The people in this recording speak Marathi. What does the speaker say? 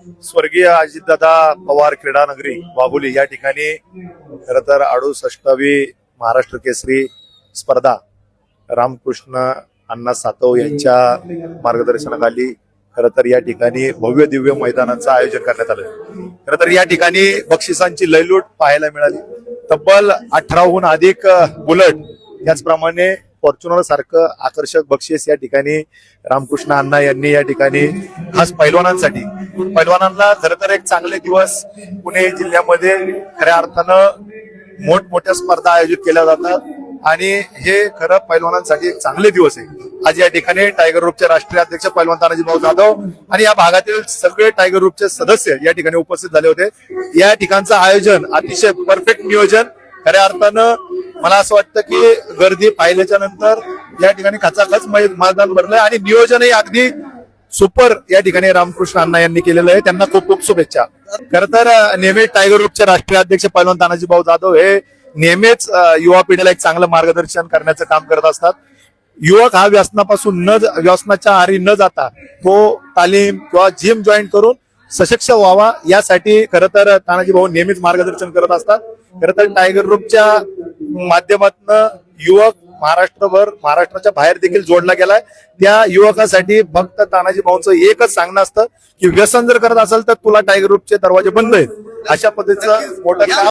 स्वर्गीय अजितदादा पवार क्रीडा नगरी वाघोली या ठिकाणी खरं तर 68वी महाराष्ट्र केसरी स्पर्धा रामकृष्ण अण्णा सातव यांच्या मार्गदर्शनाखाली खरं तर या ठिकाणी भव्य दिव्य मैदानाचं आयोजन करण्यात आलं। खरं तर या ठिकाणी बक्षिसांची लयलूट पाहायला मिळाली। तब्बल 18हून अधिक बुलेट, त्याचप्रमाणे फॉर्च्युनर सारखं आकर्षक बक्षीस या ठिकाणी रामकृष्ण अण्णा यांनी या ठिकाणी खास पैलवानांना खरं तर एक चांगले दिवस पुणे जिल्ह्यामध्ये खऱ्या अर्थानं मोठमोठ्या स्पर्धा आयोजित केल्या जातात आणि हे खरं पैलवानांसाठी एक चांगले दिवस आहे। आज या ठिकाणी टायगर ग्रुपचे राष्ट्रीय अध्यक्ष पैलवान तानाजी भाऊ जाधव आणि या भागातील सगळे टायगर ग्रुपचे सदस्य या ठिकाणी उपस्थित झाले होते। या ठिकाणचं आयोजन अतिशय परफेक्ट नियोजन, खऱ्या अर्थानं मला असं वाटतं की गर्दी पाहिल्याच्या नंतर या ठिकाणी खचाखच मैदान भरलंय आणि नियोजनही अगदी सुपर या ठिकाणी रामकृष्ण अण्णा यांनी केलेलं आहे। त्यांना खूप खूप शुभेच्छा। खरं तर नेहमी टायगर ग्रुपचे राष्ट्रीय अध्यक्ष पैलवान तानाजी भाऊ जाधव हे नेहमीच युवा पिढीला एक चांगलं मार्गदर्शन करण्याचं काम करत असतात। युवक हा व्यसनाच्या आहारी न जाता तो तालीम किंवा जिम जॉईन करून सशक्त व्हावा यासाठी खरं तर तानाजी भाऊ नेहमीच मार्गदर्शन करत असतात। खरं तर टायगर ग्रुपच्या माध्यमातून युवक महाराष्ट्राच्या बाहेर देखील जोडला गेलाय। त्या युवकासाठी फक्त तानाजी भाऊंचं एकच सांगणं असतं की व्यसन जर करत असेल तर तुला टायगर ग्रुपचे दरवाजे बंद आहेत, अशा पद्धतीचं मोठं काम